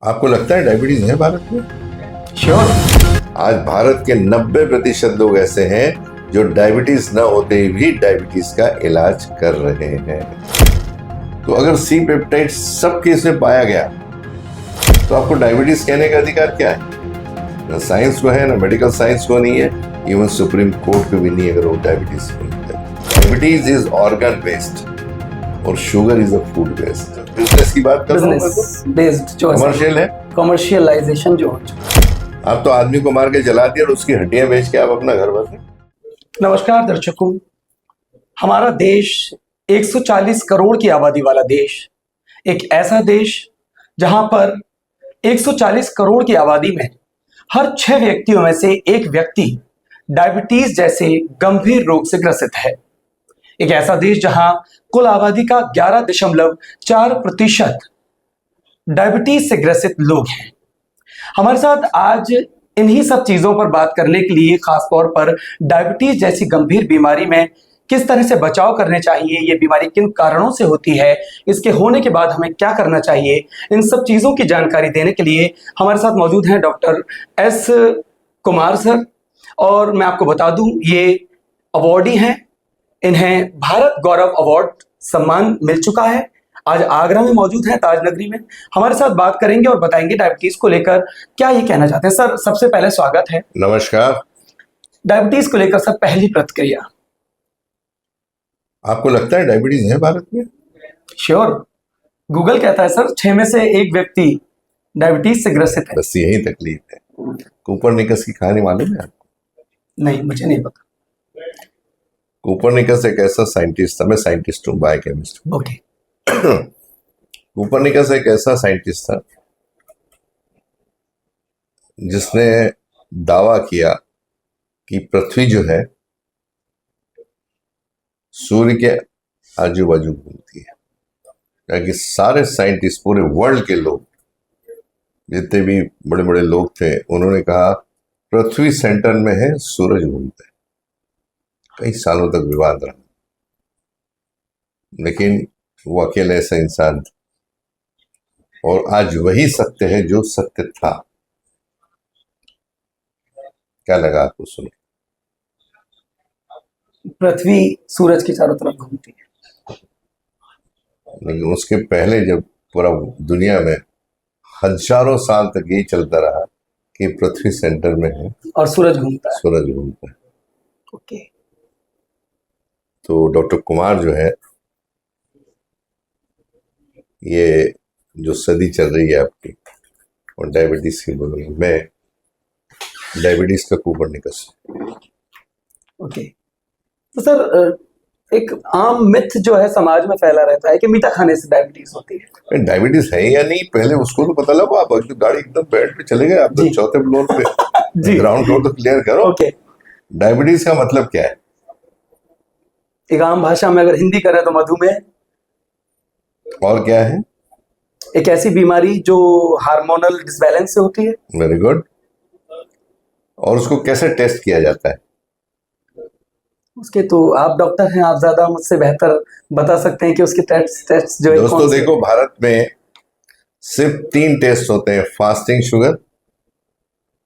आपको लगता है डायबिटीज है भारत में? श्योर। आज भारत के 90% लोग ऐसे हैं जो डायबिटीज न होते ही भी डायबिटीज का इलाज कर रहे हैं। तो अगर सी पेप्टाइड सब केस में पाया गया तो आपको डायबिटीज कहने का अधिकार क्या है? ना साइंस को है, ना मेडिकल साइंस को नहीं है, इवन सुप्रीम कोर्ट को भी नहीं अगर वो डायबिटीज को नहीं है। डायबिटीज इज ऑर्गन बेस्ड और sugar is a food based. Business की बात कर रहा हूं, बिजनेस बेस्ड जो कमर्शियल है, कमर्शियलाइजेशन जो हो चुका। आप तो आदमी को मार के जला दिया और उसकी हड्डियां बेच के आप अपना घर बसे। नमस्कार दर्शकों, हमारा देश 140 करोड़ की आबादी वाला देश, एक ऐसा देश जहां पर 140 करोड़ की आबादी में हर 6 व्यक्तियों में से एक व्यक्ति डायबिटीज जैसे गंभीर रोग से ग्रसित है। एक ऐसा देश जहां कुल आबादी का 11.4% डायबिटीज से ग्रसित लोग हैं। हमारे साथ आज इन्हीं सब चीजों पर बात करने के लिए, खासतौर पर डायबिटीज जैसी गंभीर बीमारी में किस तरह से बचाव करने चाहिए, ये बीमारी किन कारणों से होती है, इसके होने के बाद हमें क्या करना चाहिए, इन सब चीजों की जानकारी देने के लिए हमारे साथ मौजूद हैं डॉक्टर एस कुमार सर। और मैं आपको बता दूं, ये अवार्डी हैं, इन्हें भारत गौरव अवार्ड सम्मान मिल चुका है। आज आगरा में मौजूद हैं, ताज नगरी में। हमारे साथ बात करेंगे और बताएंगे डायबिटीज को लेकर क्या ये कहना चाहते हैं। सर, सबसे पहले स्वागत है। नमस्कार। डायबिटीज को लेकर सर पहली प्रतिक्रिया। आपको लगता है डायबिटीज है भारत में? श्योर। गूगल कहता है सर 6 में से एक व्यक्ति डायबिटीज से ग्रसित है। बस यही तकलीफ है। कोपरनिकस की कहानी मालूम है आपको? नहीं, मुझे नहीं पता। कोपरनिकस एक ऐसा साइंटिस्ट था, मैं साइंटिस्ट हूँ, बायोकेमिस्ट हूँ। ओके। कोपरनिकस एक ऐसा साइंटिस्ट था जिसने दावा किया कि पृथ्वी जो है सूर्य के आजू बाजू घूमती है। ताकि सारे साइंटिस्ट, पूरे वर्ल्ड के लोग, जितने भी बड़े बड़े लोग थे, उन्होंने कहा पृथ्वी सेंटर में है, सूरज घूमता है। कई सालों तक विवाद रहा, लेकिन वो अकेले ऐसा इंसान था और आज वही सत्य है जो सत्य था। क्या लगा आपको सुन? पृथ्वी सूरज के चारों तरफ घूमती है। लेकिन उसके पहले जब पूरा दुनिया में हजारों साल तक यही चलता रहा कि पृथ्वी सेंटर में है और सूरज घूमता है। सूरज घूमता है। ओके। तो डॉक्टर कुमार जो है, ये जो सदी चल रही है आपकी और डायबिटीज की बोल रही है, मैं डायबिटीज का कोपरनिकस। ओके। तो सर, एक आम मिथ जो है समाज में फैला रहता है कि मीठा खाने से डायबिटीज होती है। डायबिटीज है या नहीं, पहले उसको तो पता लगो। आप गाड़ी एकदम बेड पे चले गए, आप तो चौथे फ्लोर पे, जी। ग्राउंड फ्लोर तो क्लियर करो। ओके। डायबिटीज का मतलब क्या है? एक आम भाषा में अगर हिंदी करें तो मधुमेह। और क्या है? एक ऐसी बीमारी जो हार्मोनल डिसबैलेंस से होती है। Very good. और उसको कैसे टेस्ट किया जाता है? उसके तो आप डॉक्टर हैं, आप ज्यादा मुझसे बेहतर बता सकते हैं कि उसके टेस्ट जो है दोस्तों देखो, भारत में सिर्फ 3 टेस्ट होते हैं: फास्टिंग शुगर,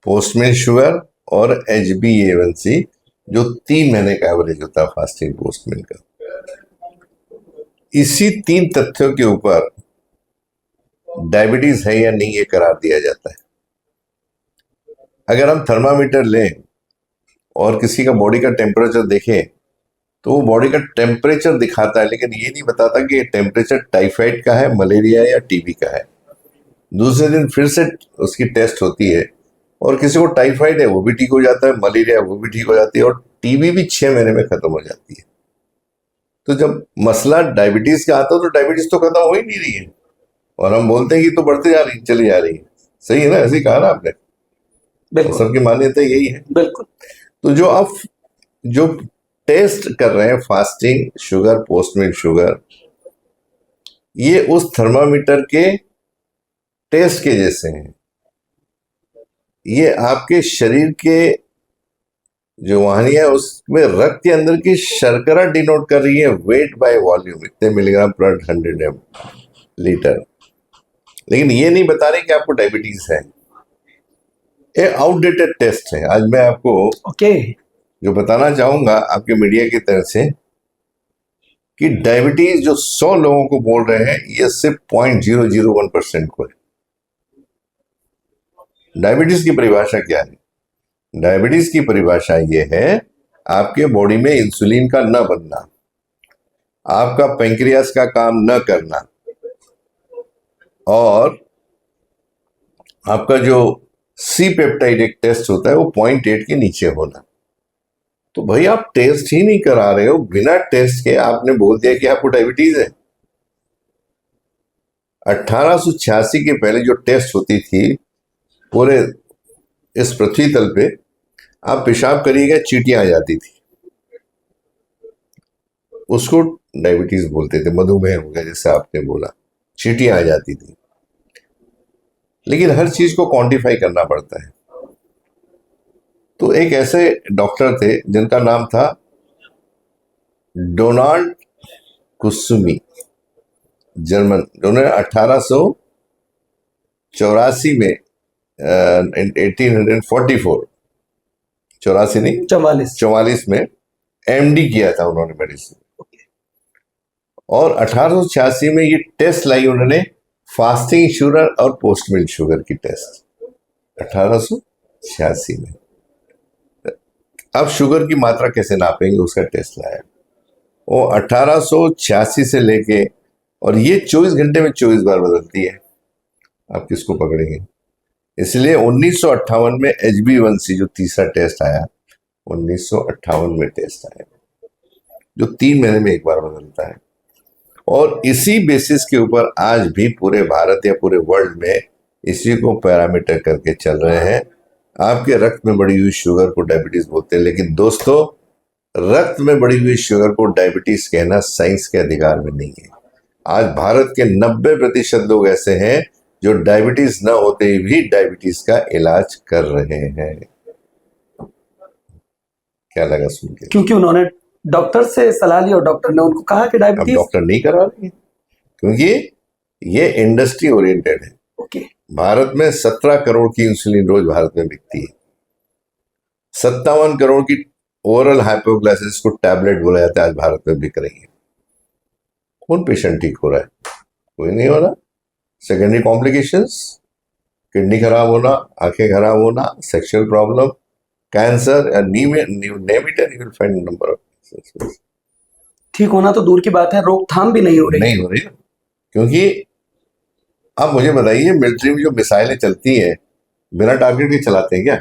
पोस्ट मील शुगर और HbA1c, जो 3 महीने का एवरेज होता है फास्टिंग पोस्ट मील का। इसी 3 तथ्यों के ऊपर डायबिटीज है या नहीं ये करार दिया जाता है। अगर हम थर्मामीटर लें और किसी का बॉडी का टेम्परेचर देखें तो वो बॉडी का टेम्परेचर दिखाता है, लेकिन ये नहीं बताता कि ये टेम्परेचर टाइफाइड का है, मलेरिया या टीबी का है। दूसरे दिन फिर से उसकी टेस्ट होती है और किसी को टाइफाइड है वो भी ठीक हो जाता है, मलेरिया वो भी ठीक हो जाती है और टीबी भी 6 महीने में खत्म हो जाती है। तो जब मसला डायबिटीज का आता है तो डायबिटीज तो खत्म हो ही नहीं रही है और हम बोलते हैं कि तो बढ़ते जा रही, चली जा रही है। सही है ना? ऐसे ही कहा ना आपने। बिल्कुल। सबकी मान्यता यही है। बिल्कुल। तो जो आप जो टेस्ट कर रहे हैं, फास्टिंग शुगर, पोस्ट मील शुगर, ये उस थर्मामीटर के टेस्ट के जैसे हैं। ये आपके शरीर के जो वाहिनियां है उसमें रक्त के अंदर की शर्करा डिनोट कर रही है, वेट बाय वॉल्यूम, इतने मिलीग्राम पर 100 लीटर। लेकिन ये नहीं बता रहे कि आपको डायबिटीज है। ये आउटडेटेड टेस्ट है। आज मैं आपको ओके। जो बताना चाहूंगा आपके मीडिया की तरफ से कि डायबिटीज जो 100 लोगों को बोल रहे हैं, ये सिर्फ 0.001% को है। डायबिटीज की परिभाषा क्या है? डायबिटीज की परिभाषा ये है आपके बॉडी में इंसुलिन का न बनना, आपका पेंक्रियास का काम न करना, और आपका जो सी पेप्टाइड एक टेस्ट होता है वो 0.8 के नीचे होना। तो भाई आप टेस्ट ही नहीं करा रहे हो, बिना टेस्ट के आपने बोल दिया कि आपको डायबिटीज है। 1886 के पहले जो टेस्ट होती थी पूरे इस पृथ्वी तल पे, आप पेशाब करिएगा चींटियां आ जाती थी, उसको डायबिटीज बोलते थे। मधुमेह हो गया जैसे आपने बोला, चींटियां आ जाती थी। लेकिन हर चीज को क्वांटिफाई करना पड़ता है। तो एक ऐसे डॉक्टर थे जिनका नाम था डोनाल्ड कुसुमी, जर्मन, जिन्होंने 1884 में 1844, 84 नहीं 44। 44 में एमडी किया था उन्होंने मेडिसिन। और 1886 में ये टेस्ट लाई उन्होंने, फास्टिंग शुगर और पोस्ट मिल्क शुगर की टेस्ट, 1886 में। अब शुगर की मात्रा कैसे नापेंगे, उसका टेस्ट लाया वो 1886 से लेके, और ये 24 घंटे में 24 बार बदलती है, आप किसको पकड़ेंगे। इसलिए 1958 में HB1C जो तीसरा टेस्ट आया, 1958 में टेस्ट आया, जो 3 महीने में एक बार बदलता है। और इसी बेसिस के ऊपर आज भी पूरे भारत या पूरे वर्ल्ड में इसी को पैरामीटर करके चल रहे हैं। आपके रक्त में बढ़ी हुई शुगर को डायबिटीज बोलते हैं। लेकिन दोस्तों, रक्त में बढ़ी हुई शुगर को डायबिटीज कहना साइंस के अधिकार में नहीं है। आज भारत के 90% लोग ऐसे हैं जो डायबिटीज न होते ही भी डायबिटीज का इलाज कर रहे हैं। क्या लगा सुन के? क्योंकि उन्होंने डॉक्टर से सलाह ली और डॉक्टर ने उनको कहा कि अब डायबिटीज। डॉक्टर नहीं करा रहे हैं क्योंकि ये इंडस्ट्री ओरिएंटेड है। ओके। भारत में 17 करोड़ की इंसुलिन रोज भारत में बिकती है। 57 करोड़ की ओरल हाइपोग्लाइसिस को टैबलेट बोला जाता है, आज भारत में बिक रही है। कौन पेशेंट ठीक हो रहा है? कोई नहीं हो रहा। सेकेंडरी कॉम्प्लिकेशंस, किडनी खराब होना, आंखें खराब होना, sexual problem, cancer, name it and you will find number of cases. ठीक होना तो दूर की बात है, रोकथाम भी नहीं हो रही। नहीं हो रही, क्योंकि आप मुझे बताइए, मिलिट्री में जो मिसाइलें चलती हैं बिना टारगेट के चलाते हैं क्या?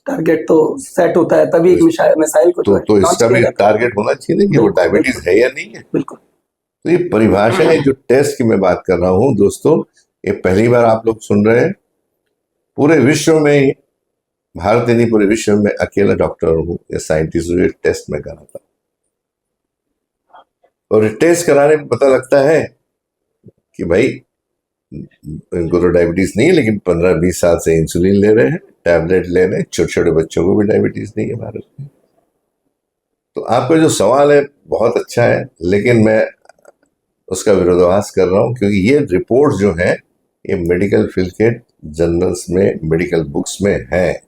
टारगेट तो सेट होता है तभी एक मिसाइल को तो इसका भी टारगेट होना चाहिए कि वो डायबिटीज है या नहीं है। बिल्कुल। तो ये परिभाषा है जो टेस्ट की मैं बात कर रहा हूं दोस्तों, ये पहली बार आप लोग सुन रहे हैं। पूरे विश्व में, भारत नहीं पूरे विश्व में अकेला डॉक्टर हूं या साइंटिस्ट हूं टेस्ट में करा था। और टेस्ट कराने में पता लगता है कि भाई इनको तो डायबिटीज नहीं है, लेकिन 15-20 साल से इंसुलिन ले रहे हैं, टैबलेट ले रहे हैं। छोटे छोटे बच्चों को भी डायबिटीज नहीं है भारत में। तो आपका जो सवाल है बहुत अच्छा है, लेकिन मैं उसका विरोधाभास कर रहा हूं, क्योंकि ये रिपोर्ट जो है ये मेडिकल फील्ड के जर्नल्स में, मेडिकल बुक्स में है।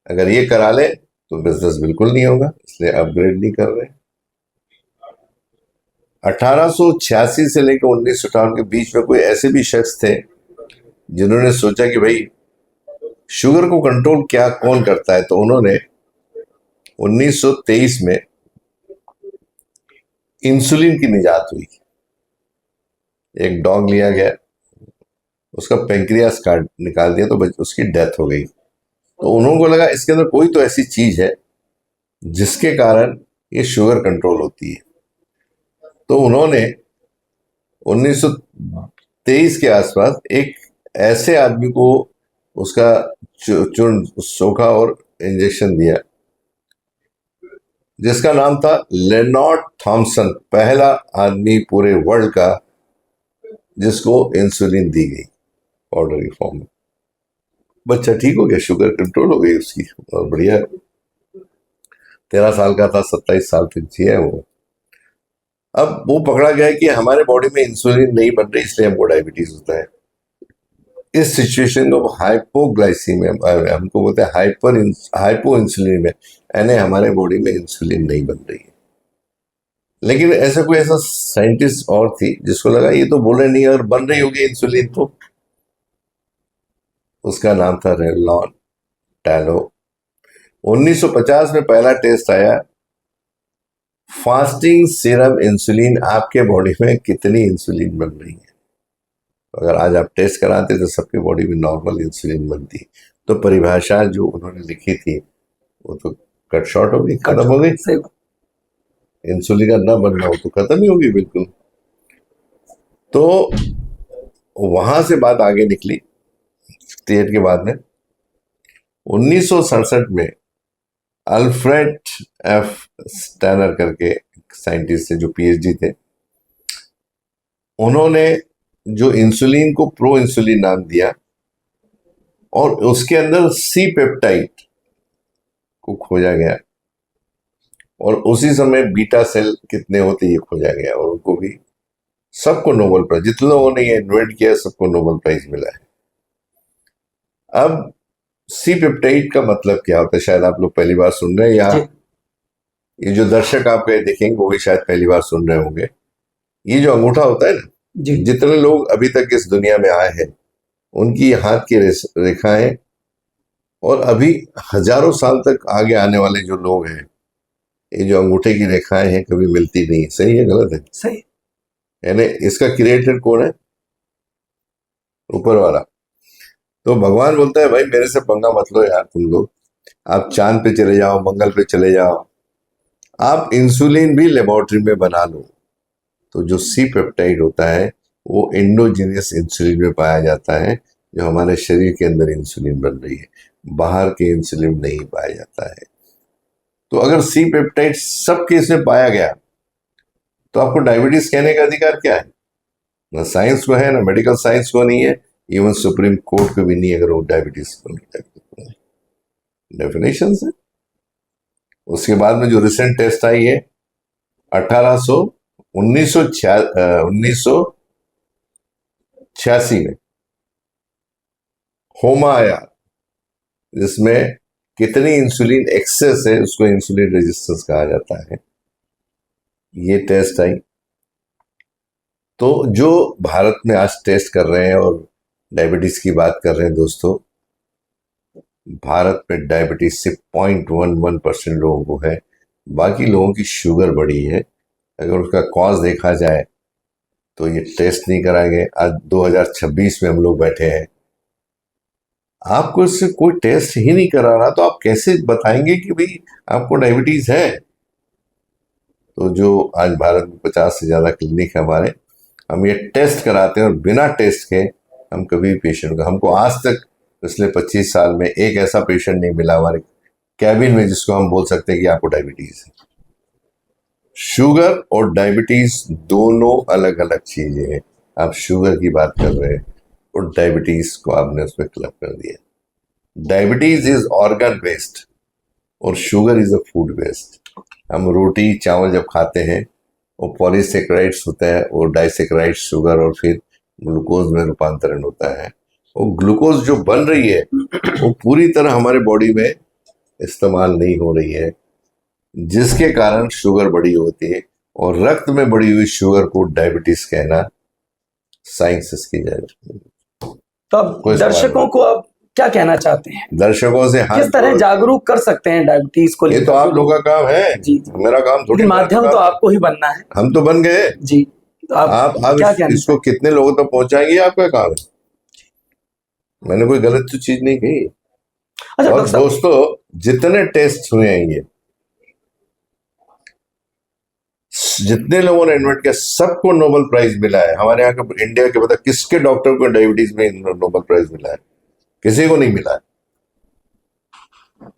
अगर ये करा ले तो बिजनेस बिल्कुल नहीं होगा, इसलिए अपग्रेड नहीं कर रहे। 1886 से लेकर 1958 के बीच में कोई ऐसे भी शख्स थे जिन्होंने सोचा कि भाई शुगर को कंट्रोल क्या कौन करता है, तो उन्होंने 1923 में इंसुलिन की निजात हुई। एक डॉग लिया गया, उसका पेंक्रियास काट निकाल दिया तो उसकी डेथ हो गई। तो उन्होंने को लगा इसके अंदर कोई तो ऐसी चीज है जिसके कारण ये शुगर कंट्रोल होती है। तो उन्होंने 1923 के आसपास एक ऐसे आदमी को उसका चूर्ण सोखा और इंजेक्शन दिया, जिसका नाम था लेनॉर्ड थॉमसन, पहला आदमी पूरे वर्ल्ड का जिसको इंसुलिन दी गई पाउडर की फॉर्म में। बच्चा ठीक हो गया, शुगर कंट्रोल हो गई उसकी, और बढ़िया। 13 साल का था, 27 साल तक जिया वो। अब वो पकड़ा गया है कि हमारे बॉडी में इंसुलिन नहीं बन रही, इसलिए हमको डायबिटीज होता है। इस सिचुएशन को हाइपोग्लाइसीमिया, हमको बोलते हैं हाइपो इंसुलिन, यानी हमारे बॉडी में इंसुलिन नहीं बन रही है। लेकिन ऐसा साइंटिस्ट और थी जिसको लगा ये तो बोल रहे नहीं और बन रही होगी इंसुलिन, तो उसका नाम था रेवलॉन टैलो। 1950 में पहला टेस्ट आया, फास्टिंग सीरम इंसुलिन, आपके बॉडी में कितनी इंसुलिन बन रही है। अगर आज आप टेस्ट कराते तो सबके बॉडी में नॉर्मल इंसुलिन बनती। तो परिभाषा जो उन्होंने लिखी थी वो तो कट शॉर्ट हो गई, खत्म हो गई। इंसुलिन का ना बनना हो तो खत्म ही होगी बिल्कुल। तो वहां से बात आगे निकली 68 के बाद में 1967 में अल्फ्रेड एफ स्टैनर करके साइंटिस्ट थे जो पीएचडी थे, उन्होंने जो इंसुलिन को प्रो इंसुलिन नाम दिया और उसके अंदर सी पेप्टाइड को खोजा गया और उसी समय बीटा सेल कितने होते ये खोजा गया और उनको भी सबको नोबेल प्राइज, जितने लोगों ने ये इन्वेंट किया सबको नोबेल प्राइज मिला है। अब सी पेप्टाइड का मतलब क्या होता है, शायद आप लोग पहली बार सुन रहे हैं, या ये जो दर्शक आप देखेंगे वो भी शायद पहली बार सुन रहे होंगे। ये जो अंगूठा होता है ना, जितने लोग अभी तक इस दुनिया में आए हैं उनकी हाथ की रेखाएं और अभी हजारों साल तक आगे आने वाले जो लोग हैं, ये जो अंगूठे की रेखाएं हैं कभी मिलती नहीं। सही है गलत है? सही। यानी इसका क्रिएटर कौन है? ऊपर वाला। तो भगवान बोलता है भाई मेरे से पंगा मत लो यार, तुम लोग आप चांद पे चले जाओ, मंगल पे चले जाओ, आप इंसुलिन भी लेबोरेटरी में बना लो। तो जो सी पेप्टाइड होता है वो एंडोजीनियस इंसुलिन में पाया जाता है, जो हमारे शरीर के अंदर इंसुलिन बन रही है, बाहर के इंसुलिन नहीं पाया जाता है। तो अगर सी पेप्टाइड सब केस में पाया गया तो आपको डायबिटीज कहने का अधिकार क्या है? ना साइंस को है, ना मेडिकल साइंस को नहीं है, इवन सुप्रीम कोर्ट को भी नहीं, अगर वो डायबिटीज को नहीं। डेफिनेशन है। उसके बाद में जो रिसेंट टेस्ट आई है 1986 में होमा आया, जिसमें कितनी इंसुलिन एक्सेस है उसको इंसुलिन रेजिस्टेंस कहा जाता है। ये टेस्ट आई। तो जो भारत में आज टेस्ट कर रहे हैं और डायबिटीज की बात कर रहे हैं दोस्तों, भारत में डायबिटीज सिर्फ 0.11% लोगों को है, बाकी लोगों की शुगर बढ़ी है। अगर उसका कॉज देखा जाए तो ये टेस्ट नहीं कराएंगे। आज 2026 में हम लोग बैठे हैं, आपको इससे कोई टेस्ट ही नहीं करा रहा तो आप कैसे बताएंगे कि भाई आपको डायबिटीज है? तो जो आज भारत में 50 से ज्यादा क्लिनिक है हमारे, हम ये टेस्ट कराते हैं और बिना टेस्ट के हम कभी पेशेंट का, हमको आज तक पिछले 25 साल में एक ऐसा पेशेंट नहीं मिला हमारे कैबिन में जिसको हम बोल सकते हैं कि आपको डायबिटीज है। शुगर और डायबिटीज दोनों अलग अलग चीजें हैं। आप शुगर की बात कर रहे हैं और डायबिटीज को आपने उसमें क्लब कर दिया। डायबिटीज इज ऑर्गन बेस्ड और sugar is a food based. हम रोटी चावल जब खाते हैं वो पॉलीसेक्राइड्स होता है, वो डाइसेक्राइड्स शुगर और फिर ग्लूकोज में रूपांतरण होता है। वो ग्लूकोज जो बन रही है वो पूरी तरह हमारे बॉडी में इस्तेमाल नहीं हो रही है, जिसके कारण शुगर बड़ी होती है। और रक्त में बढ़ी हुई शुगर को डायबिटीज कहना साइंस की जाए। तो अब दर्शकों को अब क्या कहना चाहते हैं? दर्शकों से किस तरह जागरूक कर सकते हैं डायबिटीज को? ये तो आप लोगों का काम है जी, मेरा काम थोड़ी। माध्यम तो आपको ही बनना है। हम तो बन गए जी। तो आप क्या इसको कितने लोगों तक पहुंचाएंगे, आपका काम है। मैंने कोई गलत तो चीज नहीं कही। अच्छा, और दोस्तों जितने टेस्ट हुए हैं, ये जितने लोगों ने इन्वेंट किया सबको नोबेल प्राइज मिला है। हमारे यहाँ के इंडिया के बता किसके डॉक्टर को डायबिटीज में नोबेल प्राइज मिला है? किसी को नहीं मिला है,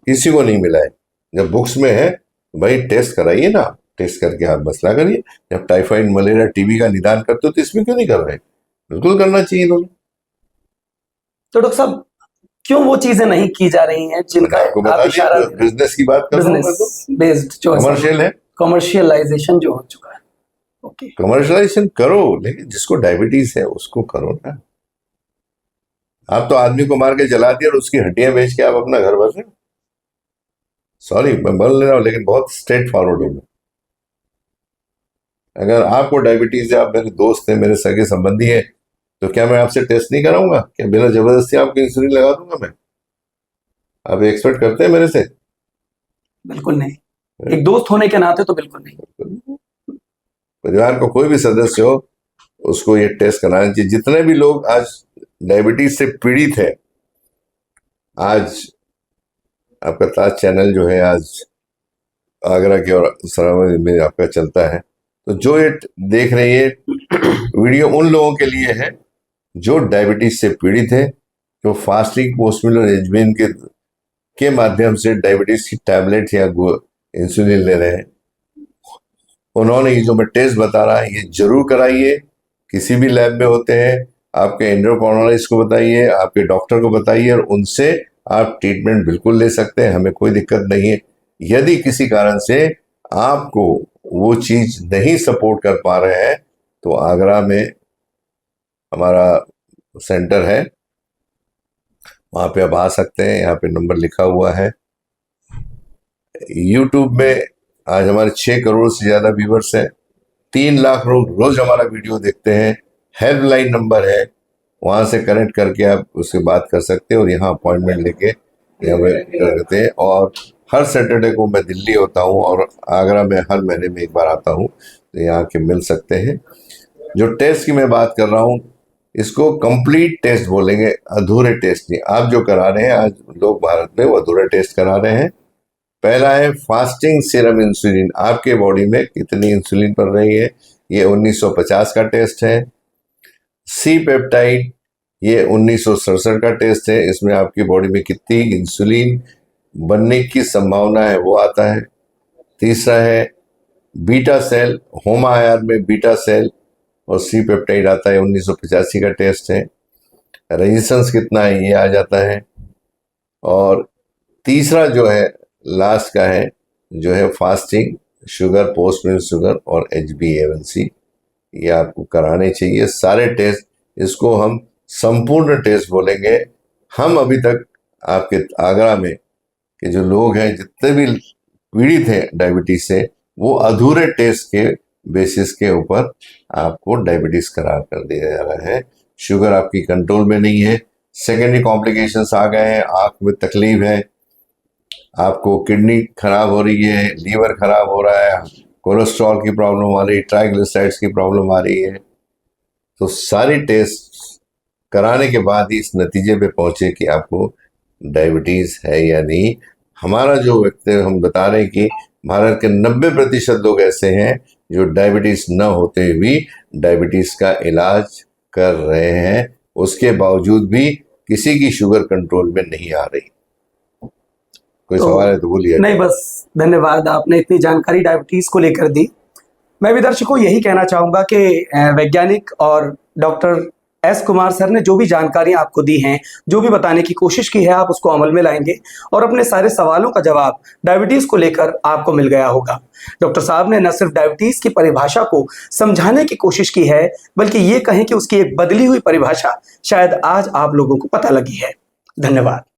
किसी को नहीं मिला है। जब बुक्स में है भाई टेस्ट कराइए ना, टेस्ट करके आप मसला करिए। जब टाइफाइड मलेरिया टीबी का निदान करते हो तो इसमें क्यों नहीं कर रहे? बिल्कुल करना चाहिए लोग। तो डॉक्टर साहब क्यों वो चीजें नहीं की जा रही हैं जिनका आप इशारा? बिजनेस की बात कर रहा हूं, बिजनेस बेस्ड जो कमर्शियल है, कमर्शियलाइजेशन जो हो चुका है ओके। कमर्शलाइजेशन करो, लेकिन जिसको डायबिटीज है उसको करो ना। आप तो आदमी को मार के जला दिया और उसकी हड्डियां बेच के आप अपना घर बस रहे हो। सॉरी मैं बोल ले रहा हूं, लेकिन बहुत स्ट्रेट फॉरवर्ड हूं मैं। अगर आपको डायबिटीज है, आप मेरे दोस्त हैं, मेरे सगे संबंधी हैं, तो क्या मैं आपसे टेस्ट नहीं कराऊंगा? क्या बिना जबरदस्ती आपको इंसुलिन लगा दूंगा मैं? आप एक्सपेक्ट करते हैं मेरे से? बिल्कुल नहीं, एक दोस्त होने के नाते तो बिल्कुल नहीं। परिवार का कोई भी सदस्य हो, उसको ये टेस्ट कराना चाहिए। जितने भी लोग आज डायबिटीज से पीड़ित है, आज आपका ताज चैनल जो है आज आगरा की और सरावत में आपका चलता है, तो जो ये देख रहे हैं ये वीडियो उन लोगों के लिए है जो डायबिटीज से पीड़ित है, जो फास्टिंग पोस्टमिल और एजबीन के माध्यम से डायबिटीज की टैबलेट या इंसुलिन ले रहे हैं। उन्होंने ये जो मैं टेस्ट बता रहा है ये जरूर कराइए। किसी भी लैब में होते हैं, आपके एंडोक्राइनोलॉजिस्ट को बताइए, आपके डॉक्टर को बताइए, और उनसे आप ट्रीटमेंट बिल्कुल ले सकते हैं, हमें कोई दिक्कत नहीं है। यदि किसी कारण से आपको वो चीज नहीं सपोर्ट कर पा रहे हैं, तो आगरा में हमारा सेंटर है, वहां पे आप आ सकते हैं। यहाँ पे नंबर लिखा हुआ है। यूट्यूब में आज हमारे 6 करोड़ से ज्यादा व्यूवर्स हैं, 3 लाख लोग रोज हमारा वीडियो देखते हैं। हेल्पलाइन नंबर है, वहां से कनेक्ट करके आप उससे बात कर सकते हैं और यहाँ अपॉइंटमेंट लेके यहाँ पे करते हैं। और हर सैटरडे को मैं दिल्ली होता हूँ और आगरा में हर महीने में एक बार आता हूँ, तो यहाँ के मिल सकते हैं। जो टेस्ट की मैं बात कर रहा हूँ, इसको कंप्लीट टेस्ट बोलेंगे, अधूरे टेस्ट नहीं। आप जो करा रहे हैं आज लोग भारत में, वो अधूरे टेस्ट करा रहे हैं। पहला है फास्टिंग सीरम इंसुलिन, आपके बॉडी में कितनी इंसुलिन पड़ रही है, ये 1950 का टेस्ट है। सी पेप्टाइड, ये 1967 का टेस्ट है, इसमें आपकी बॉडी में कितनी इंसुलिन बनने की संभावना है वो आता है। तीसरा है बीटा सेल, होमायर में बीटा सेल और सी पेप्टाइड आता है, 1985 का टेस्ट है। रेजिस्टेंस कितना है ये आ जाता है। और तीसरा जो है लास्ट का है, जो है फास्टिंग शुगर, पोस्ट मील शुगर और HbA1c, ये आपको कराने चाहिए सारे टेस्ट। इसको हम संपूर्ण टेस्ट बोलेंगे। हम अभी तक आपके आगरा में के जो लोग हैं, जितने भी पीड़ित हैं डायबिटीज से, वो अधूरे टेस्ट के बेसिस के ऊपर आपको डायबिटीज करार कर दिया जा रहा है। शुगर आपकी कंट्रोल में नहीं है, सेकेंडरी कॉम्प्लिकेशंस आ गए हैं, आंख में तकलीफ है, आपको किडनी खराब हो रही है, लीवर खराब हो रहा है, कोलेस्ट्रॉल की प्रॉब्लम आ रही है, ट्राइग्लिसराइड्स की प्रॉब्लम आ रही है, तो सारी टेस्ट कराने के बाद ही इस नतीजे पे पहुंचे कि आपको डायबिटीज है या नहीं। हमारा जो व्यक्ति हम बता रहे हैं कि भारत के 90% लोग ऐसे हैं जो डायबिटीज न होते भी डायबिटीज का इलाज कर रहे हैं, उसके बावजूद भी किसी की शुगर कंट्रोल में नहीं आ रही। कोई सवाल है तो बोलिए। नहीं, बस धन्यवाद, आपने इतनी जानकारी डायबिटीज को लेकर दी। मैं भी दर्शकों यही कहना चाहूंगा कि वैज्ञानिक और डॉक्टर एस कुमार सर ने जो भी जानकारियां आपको दी हैं, जो भी बताने की कोशिश की है, आप उसको अमल में लाएंगे और अपने सारे सवालों का जवाब डायबिटीज को लेकर आपको मिल गया होगा। डॉक्टर साहब ने न सिर्फ डायबिटीज की परिभाषा को समझाने की कोशिश की है, बल्कि ये कहें कि उसकी एक बदली हुई परिभाषा शायद आज आप लोगों को पता लगी है। धन्यवाद।